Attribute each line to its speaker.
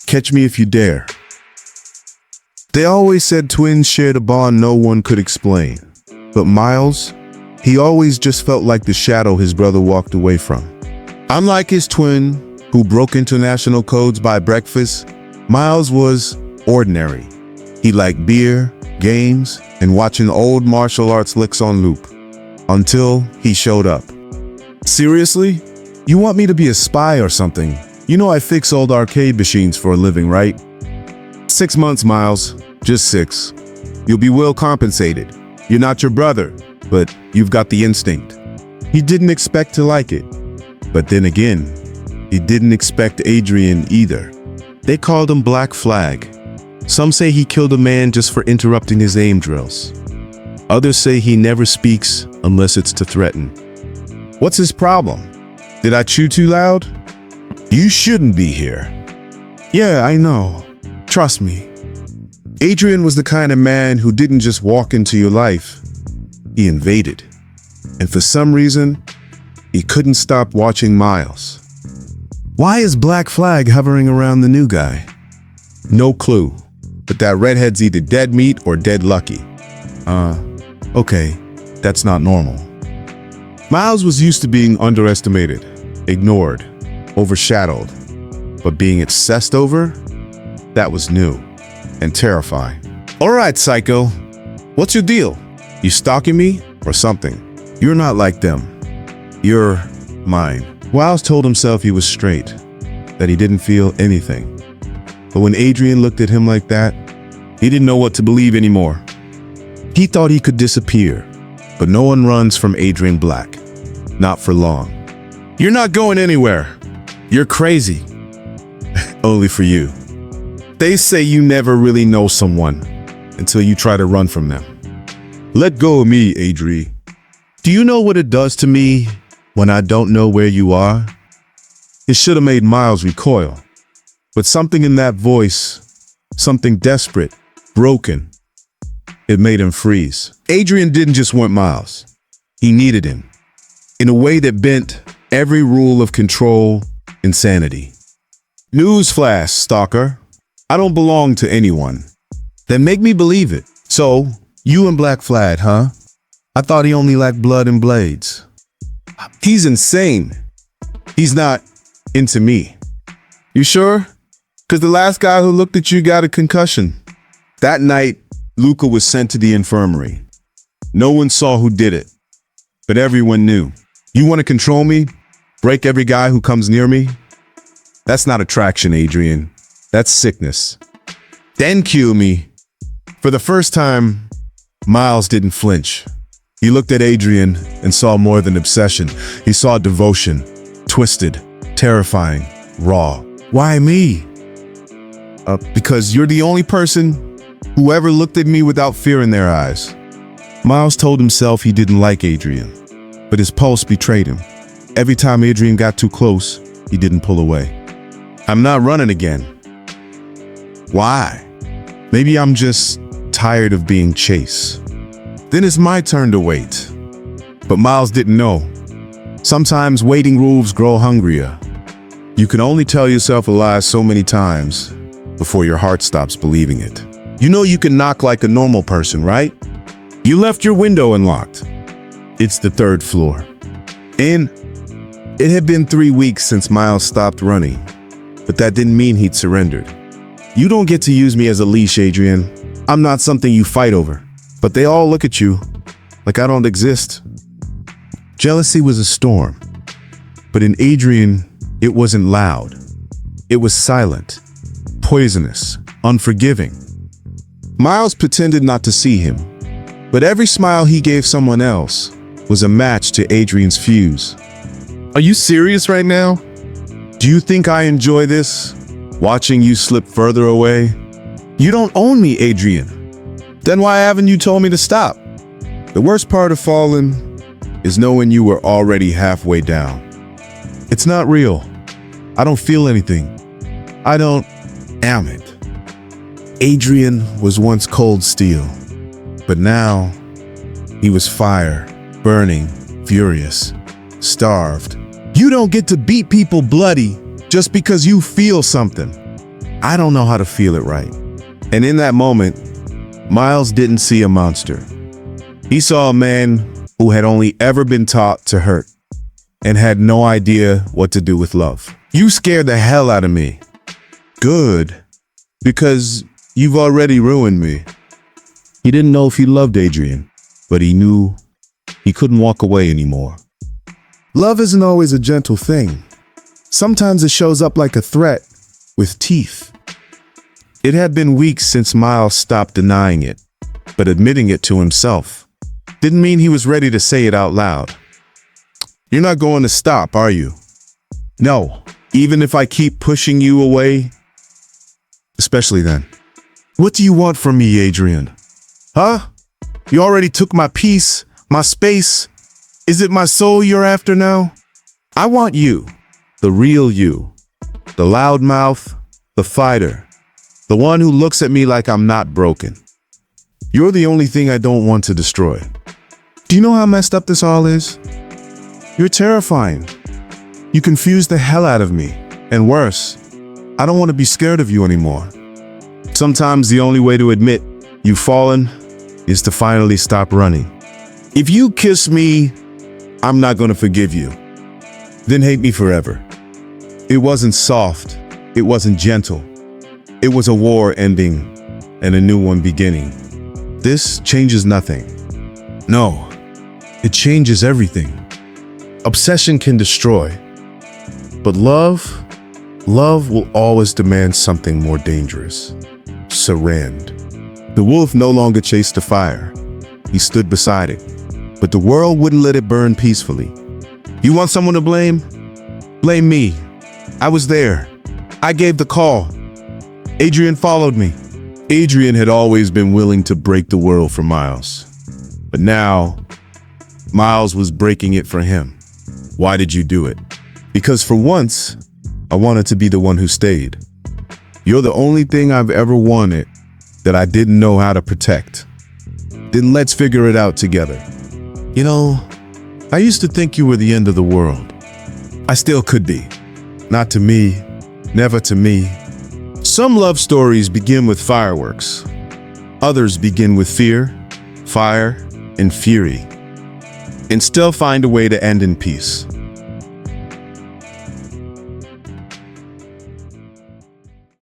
Speaker 1: Catch me if you dare. They always said twins shared a bond no one could explain. But Miles, he always just felt like the shadow his brother walked away from. Unlike his twin, who broke international codes by breakfast, Miles was ordinary. He liked beer, games, and watching old martial arts licks on loop. Until he showed up. Seriously? You want me to be a spy or something? You know I fix old arcade machines for a living, right? 6 months, Miles. Just 6. You'll be well compensated. You're not your brother, but you've got the instinct. He didn't expect to like it. But then again, he didn't expect Adrian either. They called him Black Flag. Some say he killed a man just for interrupting his aim drills. Others say he never speaks unless it's to threaten. What's his problem? Did I chew too loud? You shouldn't be here. Yeah, I know. Trust me. Adrian was the kind of man who didn't just walk into your life. He invaded. And for some reason, he couldn't stop watching Miles. Why is Black Flag hovering around the new guy? No clue. But that redhead's either dead meat or dead lucky. Okay, that's not normal. Miles was used to being underestimated, ignored, overshadowed. But being obsessed over? That was new and terrifying. All right, psycho. What's your deal? You stalking me or something? You're not like them. You're mine. Miles told himself he was straight, that he didn't feel anything. But when Adrian looked at him like that, he didn't know what to believe anymore. He thought he could disappear, but no one runs from Adrian Black. Not for long. You're not going anywhere. You're crazy. Only for you. They say you never really know someone until you try to run from them. Let go of me, Adri. Do you know what it does to me when I don't know where you are? It should have made Miles recoil. But something in that voice, something desperate, broken, it made him freeze. Adrian didn't just want Miles. He needed him. In a way that bent every rule of control and sanity. Newsflash, stalker. I don't belong to anyone. Then make me believe it. So, you and Black Flag, huh? I thought he only lacked blood and blades. He's insane. He's not into me. You sure? Because the last guy who looked at you got a concussion. That night, Luca was sent to the infirmary. No one saw who did it, but everyone knew. You want to control me? Break every guy who comes near me? That's not attraction, Adrian. That's sickness. Then cue me. For the first time, Miles didn't flinch. He looked at Adrian and saw more than obsession. He saw devotion, twisted, terrifying, raw. Why me? Because you're the only person who ever looked at me without fear in their eyes. Miles told himself he didn't like Adrian, but his pulse betrayed him. Every time Adrian got too close, he didn't pull away. I'm not running again. Why? Maybe I'm just tired of being chased. Then it's my turn to wait. But Miles didn't know. Sometimes waiting wolves grow hungrier. You can only tell yourself a lie so many times before your heart stops believing it. You know you can knock like a normal person, right? You left your window unlocked. It's the 3rd floor. And it had been 3 weeks since Miles stopped running, but that didn't mean he'd surrendered. You don't get to use me as a leash, Adrian. I'm not something you fight over, but they all look at you like I don't exist. Jealousy was a storm, but in Adrian, it wasn't loud. It was silent, poisonous, unforgiving. Miles pretended not to see him, but every smile he gave someone else was a match to Adrian's fuse. Are you serious right now? Do you think I enjoy this? Watching you slip further away? You don't own me, Adrian. Then why haven't you told me to stop? The worst part of falling is knowing you were already halfway down. It's not real. I don't feel anything. I don't am it. Adrian was once cold steel, but now he was fire, burning, furious, starved. You don't get to beat people bloody just because you feel something. I don't know how to feel it right. And in that moment, Miles didn't see a monster. He saw a man who had only ever been taught to hurt and had no idea what to do with love. You scared the hell out of me. Good, because you've already ruined me. He didn't know if he loved Adrian, but he knew he couldn't walk away anymore. Love isn't always a gentle thing. Sometimes it shows up like a threat with teeth. It had been weeks since Miles stopped denying it, but admitting it to himself didn't mean he was ready to say it out loud. You're not going to stop, are you? No, even if I keep pushing you away? Especially then. What do you want from me, Adrian? Huh? You already took my peace, my space. Is it my soul you're after now? I want you, the real you, the loudmouth, the fighter, the one who looks at me like I'm not broken. You're the only thing I don't want to destroy. Do you know how messed up this all is? You're terrifying. You confuse the hell out of me. And worse, I don't want to be scared of you anymore. Sometimes the only way to admit you've fallen is to finally stop running. If you kiss me, I'm not going to forgive you. Then hate me forever. It wasn't soft. It wasn't gentle. It was a war ending and a new one beginning. This changes nothing. No, it changes everything. Obsession can destroy, but love will always demand something more dangerous. Surrender. The wolf no longer chased the fire. He stood beside it, but the world wouldn't let it burn peacefully. You want someone to blame? Blame me. I was there. I gave the call. Adrian followed me. Adrian had always been willing to break the world for Miles. But now, Miles was breaking it for him. Why did you do it? Because for once, I wanted to be the one who stayed. You're the only thing I've ever wanted that I didn't know how to protect. Then let's figure it out together. You know, I used to think you were the end of the world. I still could be. Not to me, never to me. Some love stories begin with fireworks. Others begin with fear, fire, and fury, and still find a way to end in peace.